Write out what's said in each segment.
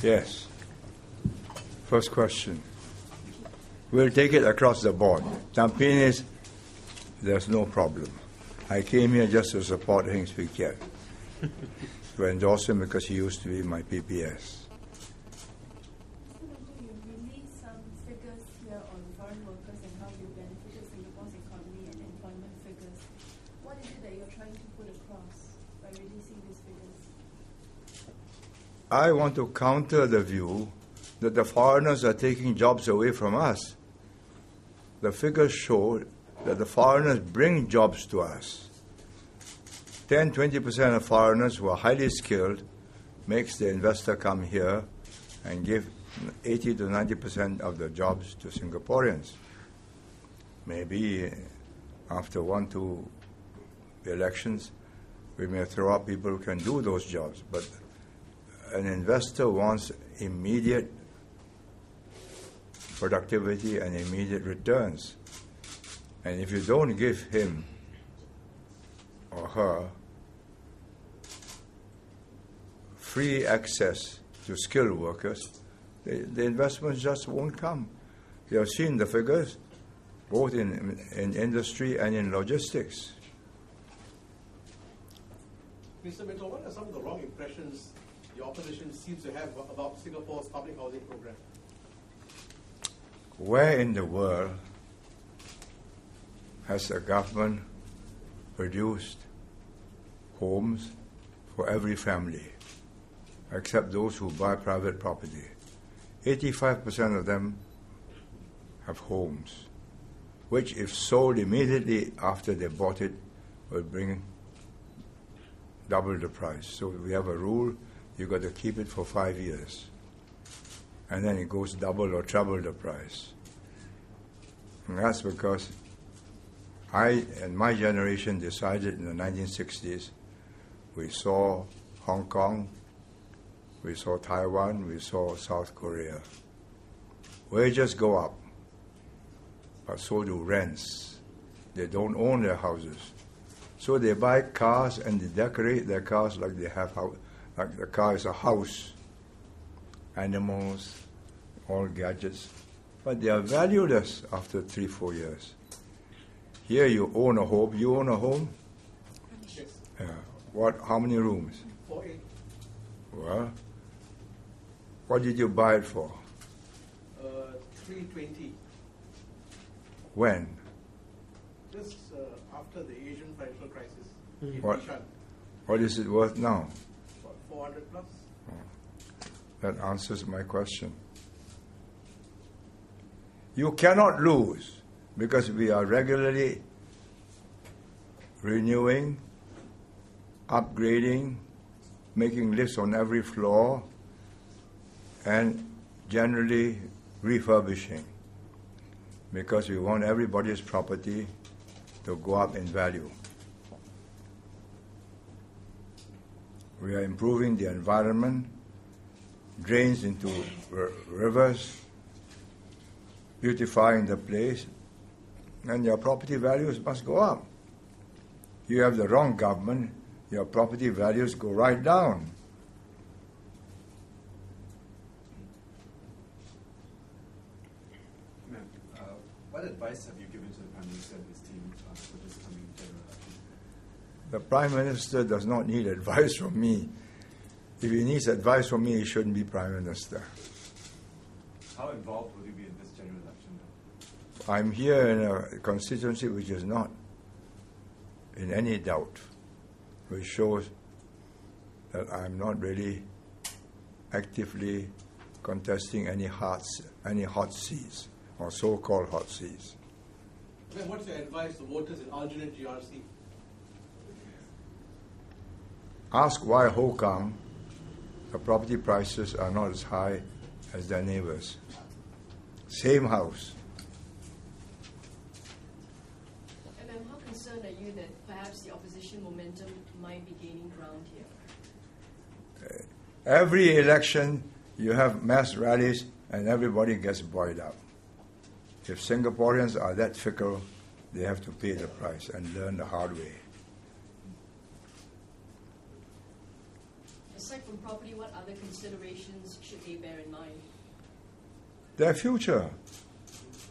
Yes. First question. We'll take it across the board. Tampines, there's no problem. I came here just to support Heng Swee Keat, to endorse him because he used to be my PPS. You released some figures here on foreign workers and how you benefited Singapore's economy and employment figures. What is it that you're trying to put across by releasing these figures? I want to counter the view that the foreigners are taking jobs away from us. The figures show that the foreigners bring jobs to us. 10-20% of foreigners who are highly skilled makes the investor come here and give 80 to 90% of the jobs to Singaporeans. Maybe after 1-2 elections, we may throw up people who can do those jobs, but an investor wants immediate productivity and immediate returns. And if you don't give him or her free access to skilled workers, the investments just won't come. You have seen the figures, both in industry and in logistics. Mr. Mittal, what are some of the wrong impressions the opposition seems to have about Singapore's public housing program? Where in the world has the government produced homes for every family, except those who buy private property? 85% of them have homes, which if sold immediately after they bought it, will bring double the price. So we have a rule, you've got to keep it for 5 years. And then it goes double or treble the price. And that's because I and my generation decided in the 1960s, we saw Hong Kong, we saw Taiwan, we saw South Korea. Wages go up, but so do rents. They don't own their houses. So they buy cars and they decorate their cars like they have, like the car is a house. Animals, all gadgets. But they are valueless after 3-4 years. Here you own a home. You own a home? Yes. What? How many rooms? 4A. Well, what did you buy it for? 320. When? Just after the Asian financial crisis in What? Bishan. What is it worth now? What, 400 plus? That answers my question. You cannot lose because we are regularly renewing, upgrading, making lifts on every floor, and generally refurbishing because we want everybody's property to go up in value. We are improving the environment, drains into rivers, beautifying the place, and your property values must go up. You have the wrong government, your property values go right down. Ma'am, what advice have you given to the Prime Minister and his team for this coming general election? The Prime Minister does not need advice from me. If he needs advice from me, he shouldn't be Prime Minister. How involved will you be in this general election? I'm here in a constituency which is not in any doubt, which shows that I'm not really actively contesting any hot seats, or so-called hot seats. Then what's your advice to voters in Aljunied GRC? Ask why Hokang, the property prices are not as high as their neighbors. Same house. And how concerned are you that perhaps the opposition momentum might be gaining ground here? Every election, you have mass rallies and everybody gets buoyed up. If Singaporeans are that fickle, they have to pay the price and learn the hard way. The aside from property, what other considerations should they bear in mind? Their future,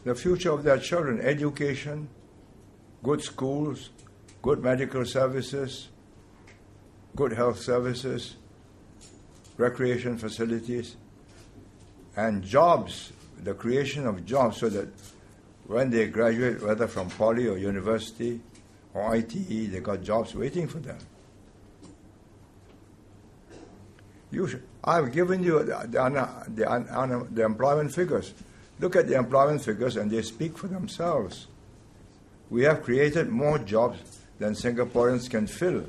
the future of their children, education, good schools, good medical services, good health services, recreation facilities, and jobs, the creation of jobs so that when they graduate, whether from poly or university or ITE, they got jobs waiting for them. I've given you the employment figures. Look at the employment figures and they speak for themselves. We have created more jobs than Singaporeans can fill.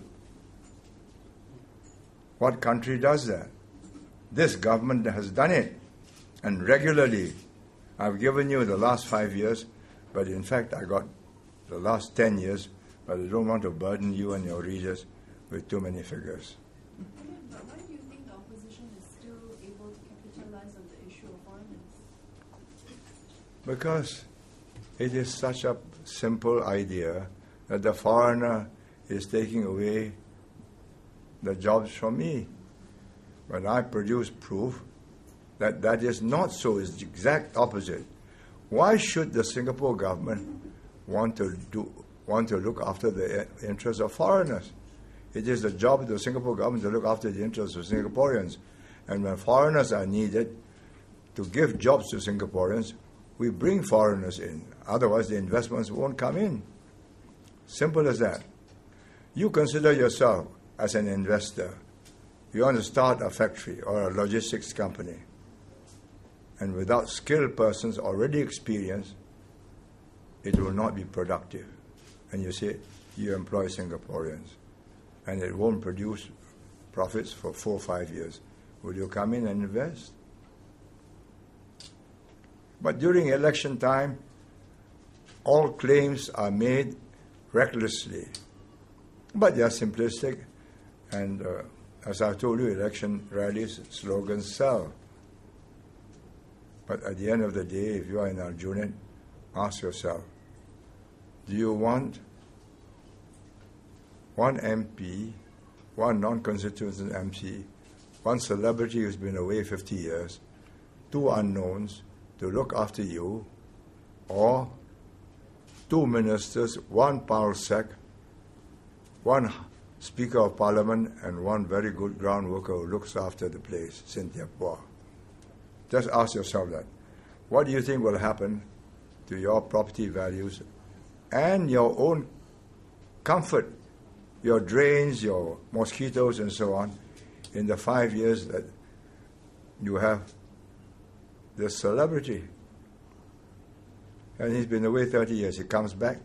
What country does that? This government has done it, and regularly. I've given you the last 5 years, but in fact I got the last 10 years, but I don't want to burden you and your readers with too many figures. But why do you think the opposition is still able to capitalize on the issue of foreigners? Because it is such a simple idea that the foreigner is taking away the jobs from me. When I produce proof that that is not so, it's the exact opposite. Why should the Singapore government want to look after the interests of foreigners? It is the job of the Singapore government to look after the interests of Singaporeans. And when foreigners are needed to give jobs to Singaporeans, we bring foreigners in. Otherwise, the investments won't come in. Simple as that. You consider yourself as an investor. You want to start a factory or a logistics company. And without skilled persons already experienced, it will not be productive. And you say, you employ Singaporeans, and it won't produce profits for 4 or 5 years. Will you come in and invest? But during election time, all claims are made recklessly. But they are simplistic, and as I told you, election rallies, slogans sell. But at the end of the day, if you are in Arjunate, ask yourself, do you want one MP, one non-constituent MC, one celebrity who's been away 50 years, 2 unknowns to look after you, or 2 ministers, 1 Parsec, 1 Speaker of Parliament, and 1 very good ground worker who looks after the place, Cynthia Pua? Just ask yourself that. What do you think will happen to your property values and your own comfort, your drains, your mosquitoes, and so on, in the 5 years that you have this celebrity? And he's been away 30 years. He comes back.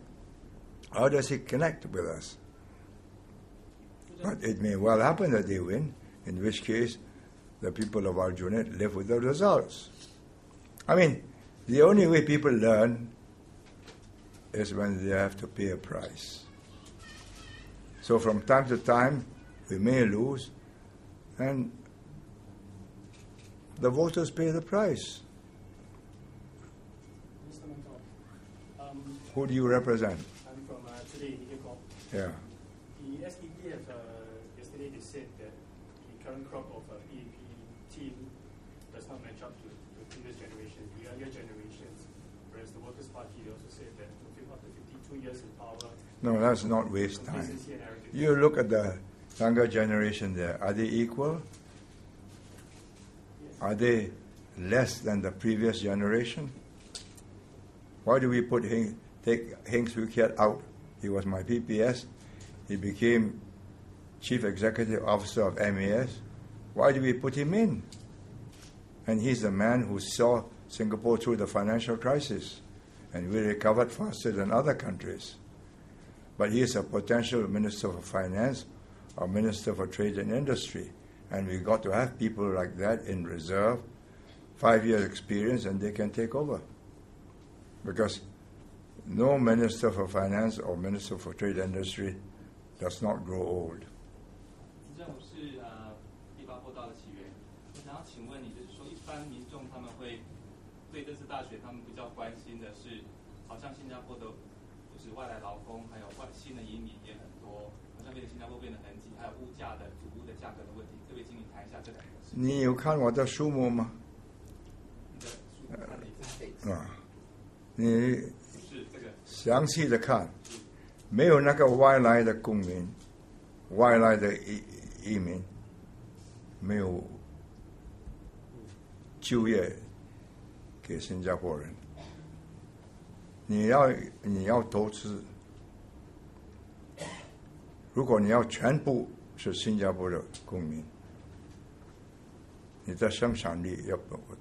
How does he connect with us? But it may well happen that they win, in which case the people of Arjunate live with the results. I mean, the only way people learn is when they have to pay a price. So from time to time, we may lose, and the voters pay the price. Mr. Mentor, Who do you represent? I'm from today, Hikop. Yeah. The SDP have, yesterday they said that the current crop of PAP team does not match up to the previous generations, the earlier generations, whereas the Workers' Party also said that after 52 years in power, No, that's not waste time. You look at the younger generation there. Are they equal? Yes. Are they less than the previous generation? Why do we take Heng Swee Keat out? He was my PPS. He became Chief Executive Officer of MAS. Why do we put him in? And he's the man who saw Singapore through the financial crisis, and we recovered faster than other countries. But he is a potential Minister for Finance or Minister for Trade and Industry, and we got to have people like that in reserve, 5 years experience, and they can take over. Because no Minister for Finance or Minister for Trade and Industry does not grow old. 政府是第8波道的起源。我想要请问你，就是说，一般民众他们会对这次大选，他们比较关心的是，好像新加坡的不止外来劳工，还有新的移民也很多，好像变的新加坡变得很挤，还有物价的主屋的价格的问题，可不可以请你谈一下这两个事？你有看我的书目吗？你的书看了一次，啊，你是这个详细的看，没有那个外来的公民、外来的移民，没有就业给新加坡人。你要投资，如果你要全部是新加坡的公民，你的生产力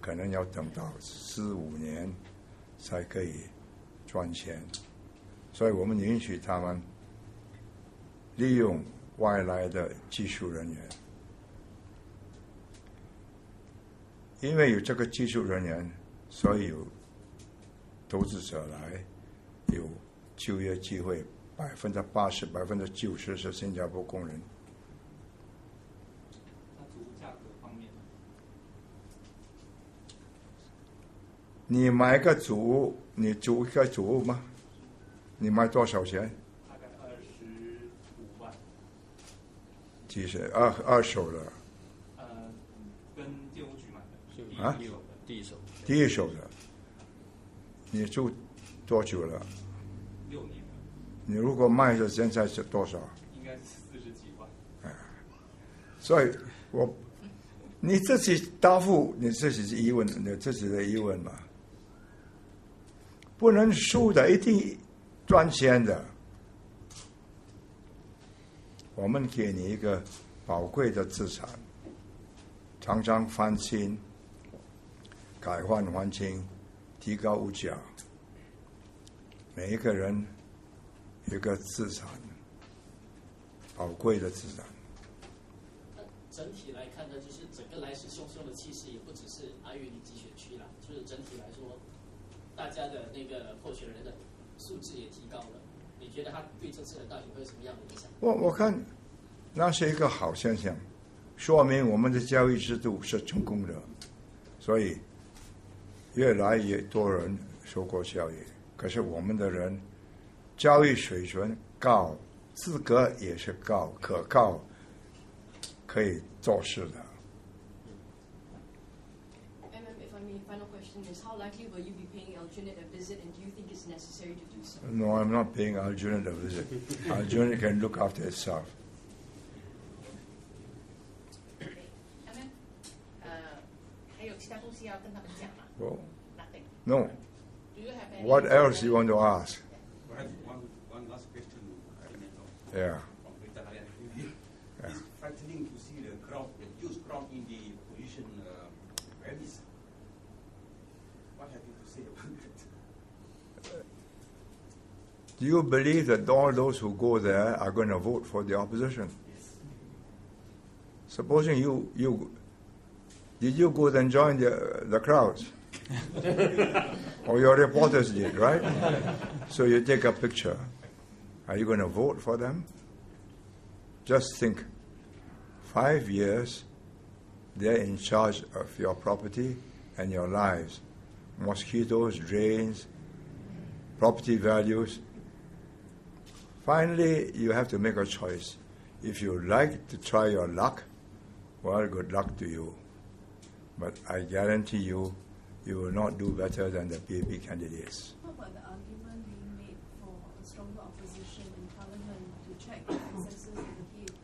可能要等到4-5年才可以赚钱，所以我们允许他们利用外来的技术人员，因为有这个技术人员，所以有投资者来，有就业机会，80%、90%是新加坡工人。那主屋价格方面，你买个主屋，你租一个主屋吗？你买多少钱？大概25万。其实二手的。跟建屋局买的。啊？第一手的。你住多久了？6年了。你如果卖的现在是多少？应该是40几万。所以你自己答复你自己的疑问嘛，不能输的，一定赚钱的。我们给你一个宝贵的资产，常常翻新、改换环境，提高物价。每一个人有一个资产，宝贵的资产。整体来看呢，就是整个来势汹汹的气势，也不只是阿育里集选区啦，就是整体来说，大家的那个候选人的素质也提高了。你觉得他对这次的大选会有什么样的影响？我看那是一个好现象，说明我们的教育制度是成功的，所以越来越多人受过教育。可是我们的人教育水准高，资格也是高，可靠，可以做事的。If I may, final question is, how likely will you be paying Aljunied a visit, and do you think it's necessary to do so? No, I'm not paying Aljunied a visit. Aljunied can look after itself. Well, no. What else you want to ask? I have one last question. Yeah. It's frightening to see the crowd, the huge crowd in the opposition rallies. What have you to say about that? Do you believe that all those who go there are going to vote for the opposition? Yes. Supposing did you go and join the crowds? Or your reporters did, right? So you take a picture. Are you going to vote for them? Just think, 5 years, they're in charge of your property and your lives. Mosquitoes, drains, property values. Finally, you have to make a choice. If you like to try your luck, well, good luck to you. But I guarantee you will not do better than the PAP candidates. What about the argument being made for a stronger opposition in Parliament to check the consensus of the PAP?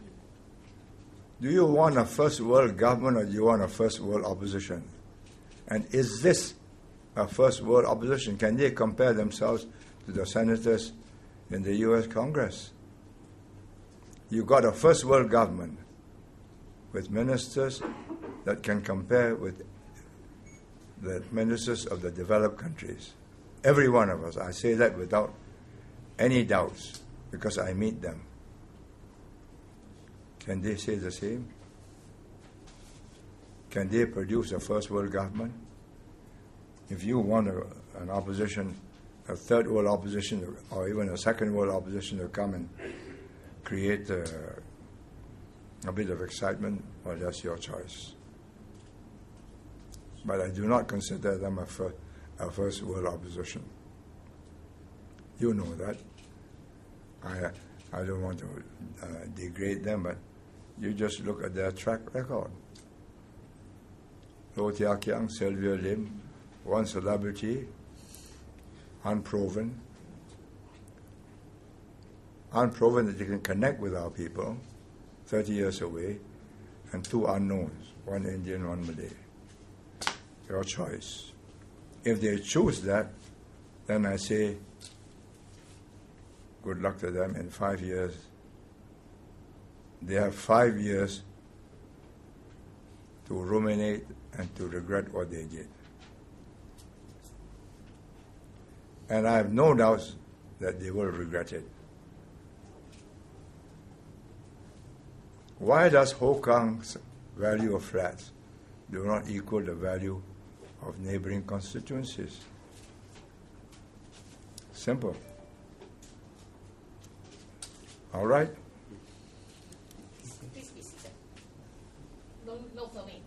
Do you want a first world government or do you want a first world opposition? And is this a first world opposition? Can they compare themselves to the senators in the U.S. Congress? You got a first world government with ministers that can compare with the ministers of the developed countries. Every one of us. I say that without any doubts because I meet them. Can they say the same? Can they produce a first world government? If you want an opposition, a third world opposition, or even a second world opposition to come and create a bit of excitement, well, that's your choice. But I do not consider them a first world opposition. You know that. I don't want to degrade them, but you just look at their track record. Low Tia Kiang, Sylvia Lim, one celebrity, unproven that you can connect with our people, 30 years away, and two unknowns, one Indian, one Malay. Your choice. If they choose that, then I say, good luck to them in 5 years. They have 5 years to ruminate and to regret what they did. And I have no doubts that they will regret it. Why does Hokang's value of flats do not equal the value of neighboring constituencies? Simple. All right? Please be seated. No filming.